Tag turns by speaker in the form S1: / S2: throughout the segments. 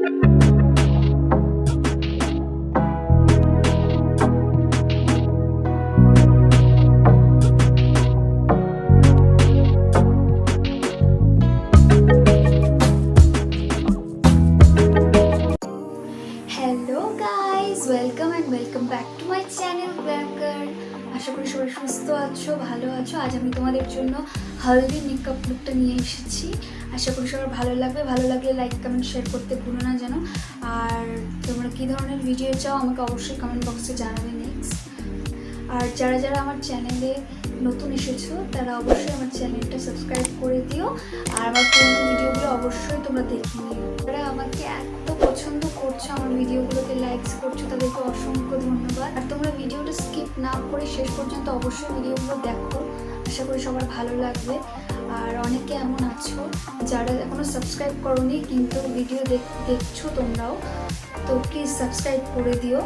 S1: Welcome and welcome back to my channel glam girl. आशा करी सबाई सुस्थ आछो भालो आछो। आज आमी तोमादेर जोन्नो हल्दी मेकअप लुकटा निये एसेछि। आशा करी सबार भालो लागबे। भालो लागले लाइक कमेंट शेयर करते भुलो ना जेनो। और तोमरा कि धरनेर भिडियो चाओ आमाके अवश्यई कमेंट बक्से जानाबे नेक्स्ट। और जारा जारा आमार चैनेले नतून एसेছো तारा अवश्यई आमार चैनेलटा सबस्क्राइब करे दिओ और आमार पुरानो भिडियोगुलो अवश्यई तोमरा देखे निओ। तारा आमाके एत पछंद करছো আমার ভিডিওগুলোকে লাইকস করছো তাদেরকে অসংখ্য ধন্যবাদ। আর তোমরা ভিডিওটা স্কিপ না করে শেষ পর্যন্ত অবশ্যই ভিডিওগুলো দেখো, আশা করি সবার ভালো লাগবে। আর অনেকে এমন আছো যারা এখনো সাবস্ক্রাইব করোনি কিন্তু ভিডিও দেখছো তোমরাও, তো প্লিজ সাবস্ক্রাইব করে দিও।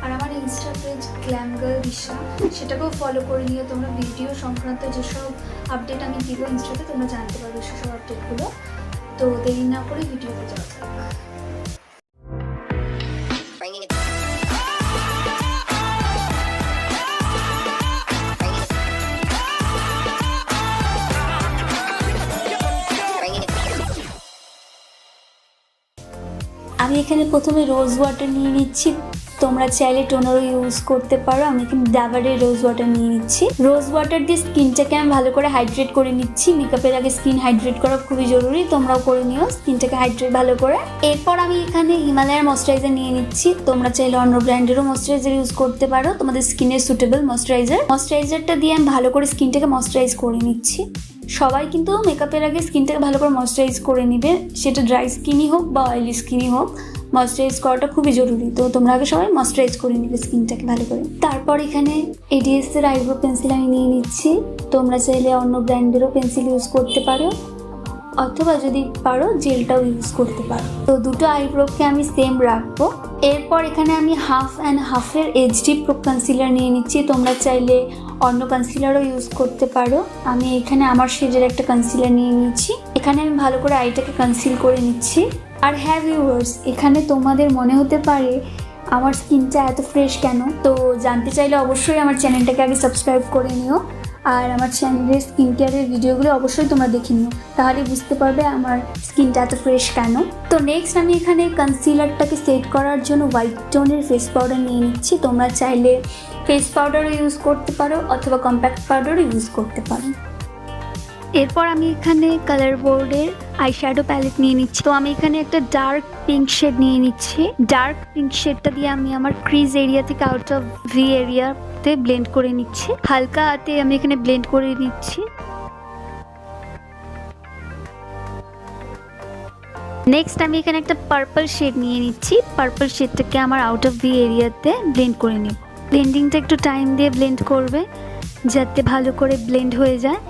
S1: আর আমার ইনস্টা পেজ গ্ল্যাম গার্ল দিশা সেটাকেও ফলো করে নিও। তোমরা ভিডিও সংক্রান্ত যেসব আপডেট আমি দিব ইনস্টাতে তোমরা জানতে পারবে সেসব আপডেটগুলো। তো দেরি না করে ভিডিওতে যাওয়া যাক।
S2: আমি এখানে প্রথমে রোজ ওয়াটার নিয়ে নিচ্ছি, তোমরা চাইলে টোনারও ইউজ করতে পারো। আমি এখানে ডাবারের রোজ ওয়াটার নিয়ে নিচ্ছি। রোজ ওয়াটার দিয়ে স্কিনটাকে আমি ভালো করে হাইড্রেট করে নিচ্ছি। মেকআপের আগে স্কিন হাইড্রেট করা খুবই জরুরি, তোমরাও করে নিও স্কিনটাকে হাইড্রেট ভালো করে। এরপর আমি এখানে হিমালয়ের ময়শ্চারাইজার নিয়ে নিচ্ছি। তোমরা চাইলে অন্য ব্র্যান্ডেরও ময়শ্চারাইজার ইউজ করতে পারো, তোমাদের স্কিনের সুটেবল ময়শ্চারাইজারটা দিয়ে আমি ভালো করে স্কিনটাকে ময়শ্চারাইজ করে নিচ্ছি। সবাই কিন্তু মেকআপের আগে স্কিনটাকে ভালো করে ময়শ্চারাইজ করে নিবে, সেটা ড্রাই স্কিনই হোক বা অয়েলি স্কিনই হোক, ময়শ্চারাইজ করাটা খুবই জরুরি। তো তোমরা আগে সবাই ময়শ্চারাইজ করে নিবে স্কিনটাকে ভালো করে। তারপর এখানে এডিএস এর আইব্রো পেন্সিল আমি নিয়ে নিচ্ছি। তোমরা চাইলে অন্য ব্র্যান্ডেরও পেন্সিল ইউজ করতে পারো অথবা যদি পারো জেলটাও ইউজ করতে পারো। তো দুটো আইব্রোকে আমি সেম রাখবো। এরপর এখানে আমি হাফ অ্যান্ড হাফের এইচডি প্রো কনসিলার নিয়ে নিচ্ছি। তোমরা চাইলে অন্য কনসিলারও ইউজ করতে পারো। আমি এখানে আমার শেডের একটা কনসিলার নিয়ে নিচ্ছি। এখানে আমি ভালো করে আইটাকে কনসিল করে নিচ্ছি। আর হ্যাঁ ভিউয়ার্স, এখানে তোমাদের মনে হতে পারে আমার স্কিনটা এত ফ্রেশ কেন, তো জানতে চাইলে অবশ্যই আমার চ্যানেলটাকে আগে সাবস্ক্রাইব করে নিও আর আমার চ্যানেলের স্কিন কেয়ারের ভিডিওগুলো অবশ্যই তোমরা দেখে নিও, তাহলে বুঝতে পারবে আমার স্কিনটা এত ফ্রেশ কেন। তো নেক্সট আমি এখানে কনসিলারটাকে সেট করার জন্য হোয়াইট টোনের ফেস পাউডার নিয়ে নিচ্ছি। তোমরা চাইলে ফেস পাউডারও ইউজ করতে পারো অথবা কম্প্যাক্ট পাউডারও ইউজ করতে পারো। এরপর আমি এখানে কালার বোর্ডের আইশ্যাডো প্যালেট নিয়ে নিচ্ছি। তো আমি এখানে একটা ডার্ক পিঙ্ক শেড নিয়ে নিচ্ছি। ডার্ক পিঙ্ক শেডটা দিয়ে আমি আমার ক্রিজ এরিয়া থেকে আউট অফ ভি এরিয়াতে ব্লেন্ড করে নিচ্ছি। হালকা হাতে আমি এখানে ব্লেন্ড করে নিচ্ছি। নেক্সট আমি এখানে একটা পার্পল শেড নিয়ে নিচ্ছি। পার্পল শেডটাকে আমার আউট অফ ভি এরিয়াতে ব্লেন্ড করে নেব। ব্লেন্ডিংটা একটু টাইম দিয়ে ব্লেন্ড করবে যাতে ভালো করে ব্লেন্ড হয়ে যায়।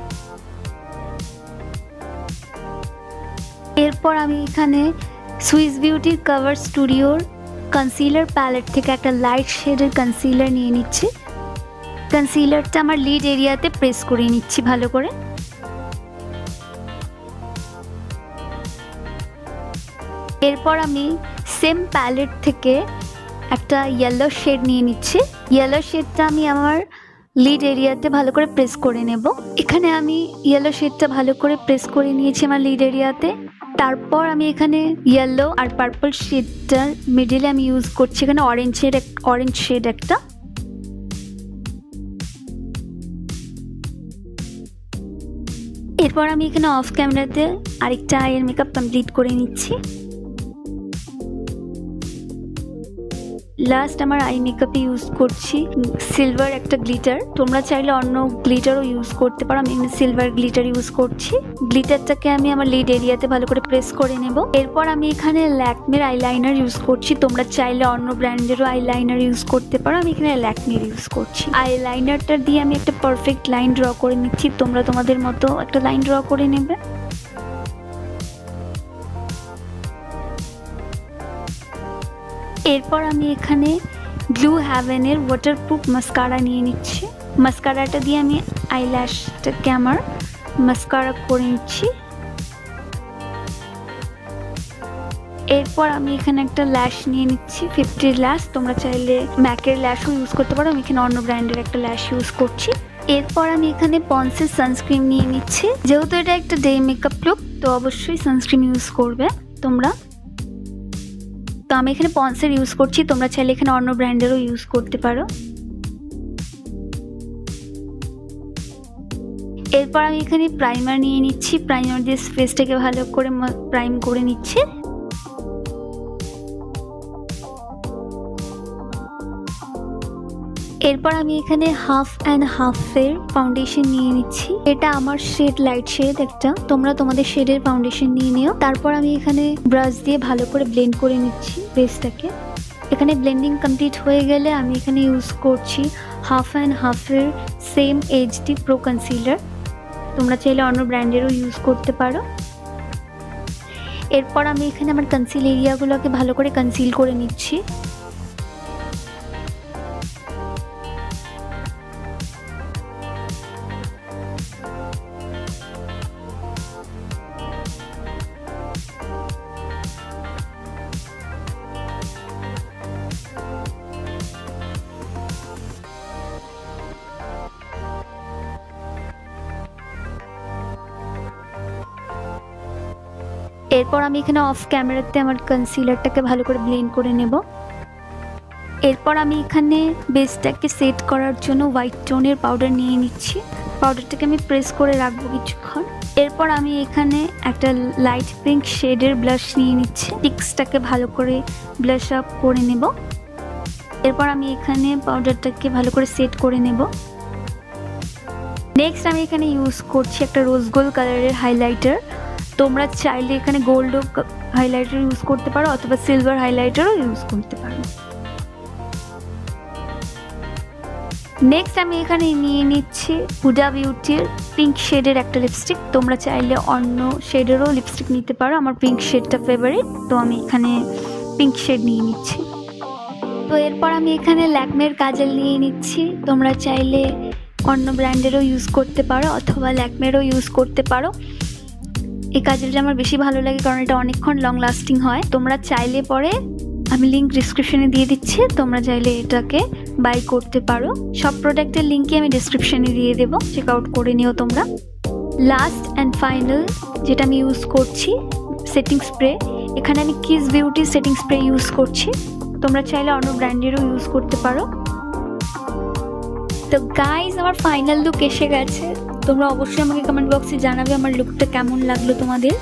S2: এরপর আমি এখানে সুইস বিউটির কভার স্টুডিওর কনসিলার প্যালেট থেকে একটা লাইট শেডের কনসিলার নিয়ে নিচ্ছি। কনসিলারটা আমার লিড এরিয়াতে প্রেস করে নিচ্ছি ভালো করে। এরপর আমি সেম প্যালেট থেকে একটা ইয়েলো শেড নিয়ে নিচ্ছি। ইয়েলো শেডটা আমি আমার লিড এরিয়াতে ভালো করে প্রেস করে নেব। এখানে আমি ইয়েলো শেডটা ভালো করে প্রেস করে নিয়েছি আমার লিড এরিয়াতে। তারপর আমি এখানে ইয়েলো আর পার্পল শেডটার মিডিলে আমি ইউজ করছি এখানে অরেঞ্জ শেড একটা। এরপর আমি এখানে অফ ক্যামেরাতে আরেকটা আইয়ের মেকআপ কমপ্লিট করে নিচ্ছি। লাস্ট আমার আই মেকআপে ইউজ করছি সিলভার একটা গ্লিটার। তোমরা চাইলে অন্য গ্লিটারও ইউজ করতে পারো, আমি এখানে সিলভার গ্লিটার ইউজ করছি। গ্লিটারটাকে আমি আমার লিড এরিয়াতে ভালো করে প্রেস করে নেব। এরপর আমি এখানে ল্যাকমের আইলাইনার ইউজ করছি। তোমরা চাইলে অন্য ব্র্যান্ডেরও আইলাইনার ইউজ করতে পারো, আমি এখানে ল্যাকমের ইউজ করছি। আইলাইনারটা দিয়ে আমি একটা পারফেক্ট লাইন ড্র করে নিচ্ছি। তোমরা তোমাদের মতো একটা লাইন ড্র করে নেবে। এরপর আমি এখানে ব্লু হ্যাভেনের ওয়াটারপ্রুফ মাস্কারা নিয়ে নিচ্ছি। মাস্কারাটা দিয়ে আমি আইল্যাশটাকে আমার মাস্কারা করে নিচ্ছি। এরপর আমি এখানে একটা ল্যাশ নিয়ে নিচ্ছি, 50 ল্যাশ। তোমরা চাইলে ম্যাকের ল্যাশও ইউজ করতে পারো, আমি এখানে অন্য ব্র্যান্ডের একটা ল্যাশ ইউজ করছি। এরপর আমি এখানে পন্সের সানস্ক্রিন নিয়ে নিচ্ছি। যেহেতু এটা একটা ডে মেকআপ লুক, তো অবশ্যই সানস্ক্রিন ইউজ করবে তোমরা। তো আমি এখানে পন্সের ইউজ করছি, তোমরা চাইলে এখানে অন্য ব্র্যান্ডেরও ইউজ করতে পারো। এরপর আমি এখানে প্রাইমার নিয়ে নিচ্ছি, প্রাইমার দিয়ে ফেসটাকে ভালো করে প্রাইম করে নিচ্ছি। এরপর আমি এখানে হাফ অ্যান্ড হাফের ফাউন্ডেশন নিয়ে নিচ্ছি। এটা আমার শেড, লাইট শেড একটা, তোমরা তোমাদের শেডের ফাউন্ডেশন নিয়ে নিও। তারপর আমি এখানে ব্রাশ দিয়ে ভালো করে ব্লেন্ড করে নিচ্ছি ফেসটাকে। এখানে ব্লেন্ডিং কমপ্লিট হয়ে গেলে আমি এখানে ইউজ করছি হাফ অ্যান্ড হাফের সেম এইচডি প্রো কনসিলার, তোমরা চাইলে অন্য ব্র্যান্ডেরও ইউজ করতে পারো। এরপর আমি এখানে আমার কনসিল এরিয়াগুলোকে ভালো করে কনসিল করে নিচ্ছি। এরপর আমি এখানে অফ ক্যামেরাতে আমার কনসিলারটাকে ভালো করে ব্লেন্ড করে নেব। এরপর আমি এখানে বেসটাকে সেট করার জন্য হোয়াইট টোনের পাউডার নিয়ে নিচ্ছি। পাউডারটাকে আমি প্রেস করে রাখবো কিছুক্ষণ। এরপর আমি এখানে একটা লাইট পিঙ্ক শেডের ব্লাশ নিয়ে নিচ্ছি, চিকসটাকে ভালো করে ব্লাশ আপ করে নেব। এরপর আমি এখানে পাউডারটাকে ভালো করে সেট করে নেব। নেক্সট আমি এখানে ইউজ করছি একটা রোজ গোল্ড কালারের হাইলাইটার, তোমরা চাইলে এখানে গোল্ড হাইলাইটার ইউজ করতে পারো অথবা সিলভার হাইলাইটারও ইউজ করতে পারো। নেক্সট আমি এখানে নিয়ে নিচ্ছি হুডা বিউটির পিঙ্ক শেডের একটা লিপস্টিক, তোমরা চাইলে অন্য শেডেরও লিপস্টিক নিতে পারো। আমার পিঙ্ক শেডটা ফেভারিট, তো আমি এখানে পিঙ্ক শেড নিয়ে নিচ্ছি। তো এরপর আমি এখানে ল্যাকমের কাজল নিয়ে নিচ্ছি, তোমরা চাইলে অন্য ব্র্যান্ডেরও ইউজ করতে পারো অথবা ল্যাকমেরও ইউজ করতে পারো। এই কাজলটা আমার বেশি ভালো লাগে কারণ এটা অনেকক্ষণ লং লাস্টিং হয়। তোমরা চাইলে পরে আমি লিঙ্ক ডিসক্রিপশনে দিয়ে দিচ্ছি, তোমরা চাইলে এটাকে বাই করতে পারো। সব প্রোডাক্টের লিঙ্কই আমি ডিসক্রিপশনে দিয়ে দেবো, চেক আউট করে নিও তোমরা। লাস্ট অ্যান্ড ফাইনাল যেটা আমি ইউজ করছি সেটিং স্প্রে, এখানে আমি kiss beauty setting spray use করছি, তোমরা চাইলে অন্য ব্র্যান্ডেরও ইউজ করতে পারো। তো গাইজ আমার ফাইনাল লুক এসে গেছে, তোমরা অবশ্যই আমাকে কমেন্ট বক্সে জানাবে আমার লুকটা কেমন লাগলো তোমাদের।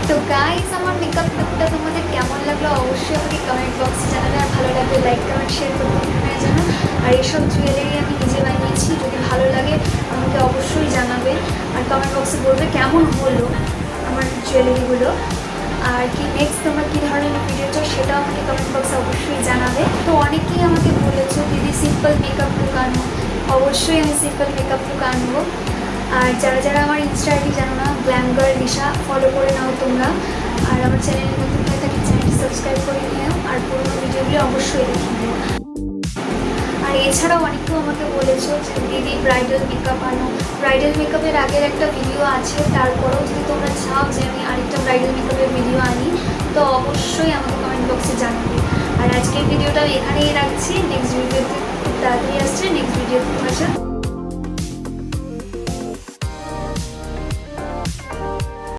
S1: তো গাইজ আমার মেকআপ লুকটা তোমাদের কেমন লাগলো অবশ্যই আমাকে কমেন্ট বক্সে জানাবে, আর ভালো লাগলে লাইক কমেন্ট শেয়ার করতে ভুলবে না যেন। আর এইসব জুয়েলারি আমি নিজে বানিয়েছি, যদি ভালো লাগে আমাকে অবশ্যই জানাবে আর কমেন্ট বক্সে বলবে কেমন হলো আমার জুয়েলারিগুলো। আর কি নেক্সট তোমরা কী ধরনের ভিডিও চাও সেটাও আমাকে কমেন্ট বক্সে অবশ্যই জানাবে। তো অনেকেই আমাকে বলেছো দিদি সিম্পল মেকআপ লুক আনো, অবশ্যই আমি সিম্পল মেকআপ লুক আনবো। আর যারা যারা আমার ইনস্টা আইডি জানো না, গ্ল্যাম গার্ল দিশা, ফলো করে নাও তোমরা। আর আমার চ্যানেলে নতুন হয়ে থাকি চ্যানেলটি সাবস্ক্রাইব করে নিও আর পুরোনো ভিডিওগুলি অবশ্যই দেখে নিও। আর এছাড়াও অনেকেও আমাকে বলেছো যে দিদি ব্রাইডাল মেকআপ আনো, ব্রাইডাল মেকআপের আগের একটা ভিডিও আছে, তারপরেও যদি তোমরা চাও যে আমি আরেকটা ব্রাইডাল মেকআপের ভিডিও আনি তো অবশ্যই আমাকে কমেন্ট বক্সে জানাবে। আর আজকের ভিডিওটা আমি এখানেই রাখছি, নেক্সট ভিডিওতে খুব তাড়াতাড়ি আসছে, নেক্সট ভিডিওতে তোমার সাথে